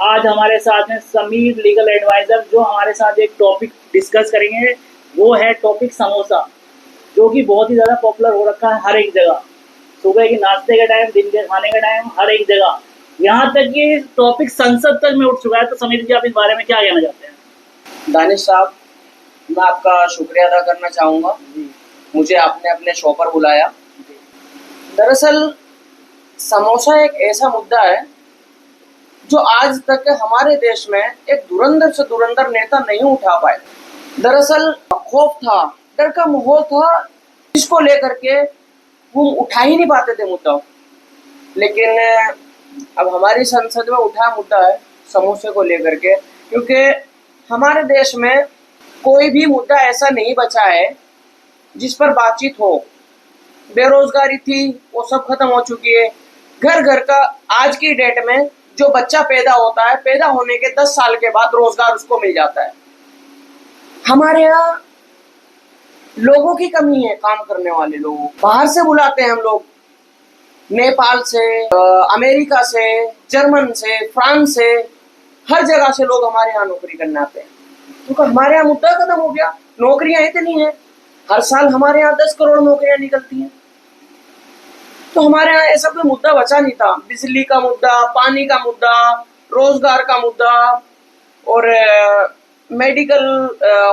आज हमारे साथ हैं समीर लीगल एडवाइजर, जो हमारे साथ एक टॉपिक डिस्कस करेंगे। वो है टॉपिक समोसा, जो कि बहुत ही ज़्यादा पॉपुलर हो रखा है हर एक जगह। सुबह के नाश्ते के टाइम, दिन के खाने के टाइम, हर एक जगह। यहाँ तक कि टॉपिक संसद तक में उठ चुका है। तो समीर जी, आप इस बारे में क्या कहना चाहते हैं? दानिश साहब, मैं आपका शुक्रिया अदा करना चाहूँगा, मुझे आपने अपने शो पर बुलाया। दरअसल समोसा एक ऐसा मुद्दा है जो आज तक हमारे देश में एक धुरंधर से धुरंधर नेता नहीं उठा पाए। दरअसल खौफ था, डर का माहौल था, जिसको लेकर के वो उठा ही नहीं पाते थे मुद्दा। लेकिन अब हमारी संसद में उठा मुद्दा है समोसे को लेकर के, क्योंकि हमारे देश में कोई भी मुद्दा ऐसा नहीं बचा है जिस पर बातचीत हो। बेरोजगारी थी, वो सब खत्म हो चुकी है। घर घर का आज की डेट में जो बच्चा पैदा होता है, पैदा होने के 10 साल के बाद रोजगार उसको मिल जाता है। हमारे यहाँ लोगों की कमी है, काम करने वाले लोगों। बाहर से बुलाते हैं हम लोग, नेपाल से, अमेरिका से, जर्मन से, फ्रांस से, हर जगह से लोग हमारे यहाँ नौकरी करने आते हैं। क्योंकि हमारे यहाँ मुद्दा खत्म हो गया, नौकरियां इतनी हैं, हर साल हमारे यहाँ 10 करोड़ नौकरियां निकलती हैं। तो हमारे यहाँ ऐसा कोई मुद्दा बचा नहीं था। बिजली का मुद्दा, पानी का मुद्दा, रोजगार का मुद्दा और मेडिकल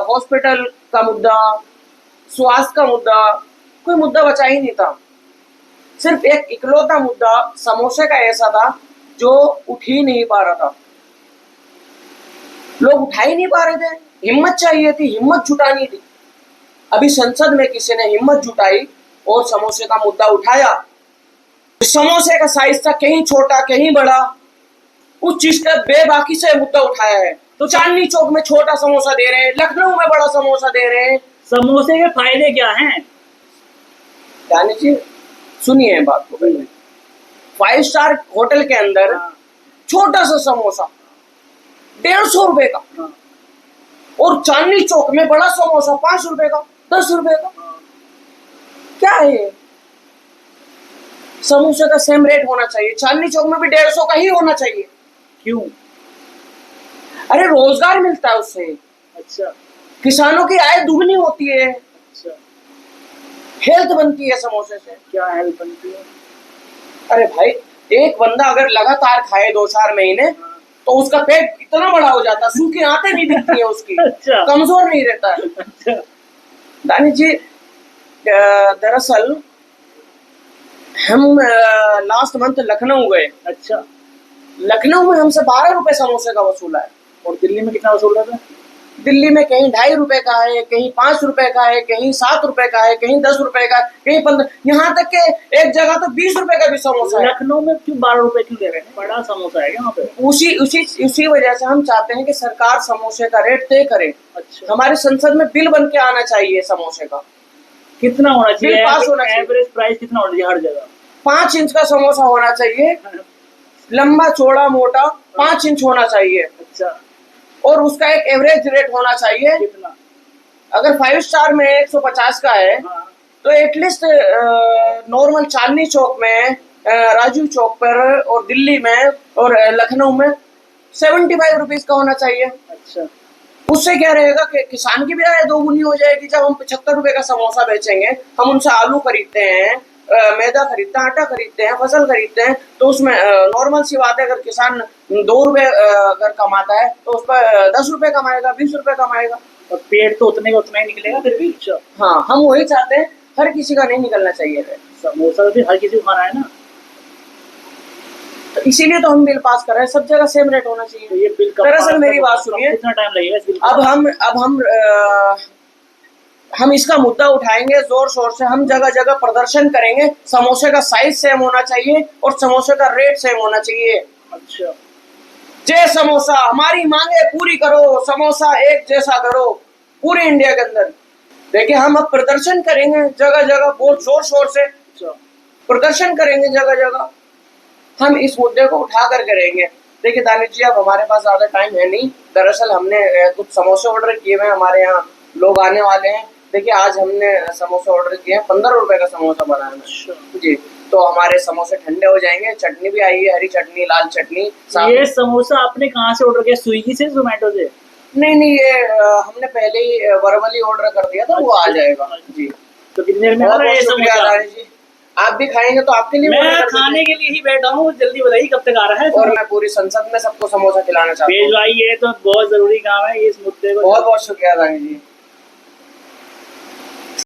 हॉस्पिटल का मुद्दा, स्वास्थ्य का मुद्दा, कोई मुद्दा बचा ही नहीं था। सिर्फ एक इकलौता मुद्दा समोसे का ऐसा था जो उठ ही नहीं पा रहा था। लोग उठा ही नहीं पा रहे थे। हिम्मत चाहिए थी, हिम्मत जुटानी थी। अभी संसद में किसी ने हिम्मत जुटाई और समोसे का मुद्दा उठाया। समोसे का साइज था कहीं छोटा कहीं बड़ा, उस चीज का बेबाकी से मुद्दा उठाया है। तो चांदनी चौक में छोटा समोसा दे रहे हैं, लखनऊ में बड़ा समोसा दे रहे हैं। समोसे के फायदे क्या हैं? जानी जी, सुनिए बात को पहले। 5 स्टार होटल के अंदर छोटा सा समोसा 150 रुपए का, और चांदनी चौक में बड़ा समोसा 5 रुपए का, 10 रुपए का। क्या है ये? समोसे का सेम रेट होना चाहिए, चांदनी चौक में भी 150 का ही होना चाहिए। क्यों? अरे रोजगार मिलता है उससे। अच्छा, किसानों की आय दुगनी होती है। अच्छा, हेल्थ बनती है समोसे से। क्या हेल्प बनती है? अरे भाई, एक बंदा अगर लगातार खाए 2-4 महीने तो उसका पेट इतना बड़ा हो जाता है, सूखी आंतें नहीं दिखती है उसकी। अच्छा। कमजोर नहीं रहता है। अच्छा। दानिश जी, दरअसल हम लास्ट मंथ लखनऊ गए। अच्छा। लखनऊ में हमसे 12 रुपए समोसे का वसूला है। और दिल्ली में कितना वसूल रहा था? दिल्ली में कहीं 2.5 रुपए का है, कहीं 5 रुपए का है, कहीं 7 रुपए का है, कहीं 10 रुपए का है, कहीं 15, यहाँ तक के एक जगह तो 20 रुपए का भी समोसा है। लखनऊ में क्यों 12 रुपए क्यों दे रहे हैं? बड़ा समोसा है यहाँ पे। उसी वजह से हम चाहते हैं कि सरकार समोसे का रेट तय करे। अच्छा। हमारे संसद में बिल बन के आना चाहिए समोसे का। कितना होना चाहिए? बिल पास होना चाहिए। एवरेज प्राइस कितना होना चाहिए हर जगह? 5 इंच का समोसा होना चाहिए, लंबा चौड़ा मोटा 5 इंच होना चाहिए। अच्छा। और उसका एक एवरेज रेट होना चाहिए। कितना? अगर 5 स्टार में 150 का है, तो एटलीस्ट नॉर्मल चांदनी चौक में, राजू चौक पर और दिल्ली में और लखनऊ में 75 रुपीज का होना चाहिए। अच्छा। उससे क्या रहेगा कि किसान की भी आय दोगुनी हो जाएगी। जब हम 75 रुपए का समोसा बेचेंगे, हम उनसे आलू खरीदते हैं, मैदा खरीदते हैं, आटा खरीदते हैं, फसल खरीदते हैं, तो उसमें नॉर्मल सी बात है, अगर किसान 2 रुपए अगर कमाता है तो उस पर 10 रुपए कमाएगा, 20 रुपए कमाएगा। और पेट तो उतने का उतना ही निकलेगा फिर भी। हाँ, हम वही चाहते हैं, हर किसी का नहीं निकलना चाहिए। समोसा तो फिर हर किसी को खाना है ना, तो इसीलिए तो हम बिल पास कर रहे हैं, सब जगह सेम रेट होना चाहिए। तो ये बिल दरअसल मेरी बात सुनिए, कितना टाइम लगेगा इस बिल? हम इसका मुद्दा उठाएंगे जोर शोर से। हम जगह जगह प्रदर्शन करेंगे। समोसे का साइज सेम होना चाहिए और समोसे का रेट सेम होना चाहिए। अच्छा। जय समोसा, हमारी मांगे पूरी करो, समोसा एक जैसा करो पूरे इंडिया के अंदर। देखिए, हम अब प्रदर्शन करेंगे जगह जगह, बहुत जोर शोर से प्रदर्शन करेंगे जगह जगह। हम इस मुद्दे को उठा कर करेंगे। देखिए दानिश जी, अब हमारे पास ज्यादा टाइम है नहीं। दरअसल हमने कुछ समोसे ऑर्डर किए हुए हैं, हमारे यहाँ लोग आने वाले हैं। देखिए, आज हमने समोसे ऑर्डर किए हैं, 15 रुपए का समोसा बनाया है जी। तो हमारे समोसे ठंडे हो जाएंगे। चटनी भी आई है, हरी चटनी, लाल चटनी। साथ ये समोसा आपने कहाँ से ऑर्डर किया, स्विगी से, जोमेटो से? नहीं, ये हमने पहले ही वर्बली ऑर्डर कर दिया था, वो आ जाएगा जी। तो कितनी देर में आ बहुत रहा है बहुत ये शुक्रिया समोसा? अदानी जी। आप भी खाएंगे तो आपके लिए मैं order कर खाने देंगे। के लिए ही बैठा हूँ, जल्दी बताइए कब तक आ रहा है? और मैं पूरी संसद में सबको समोसा खिलाना चाहता हूँ। भेजवाइए, तो बहुत जरूरी काम है इस मुद्दे को। बहुत बहुत शुक्रिया अदानी जी।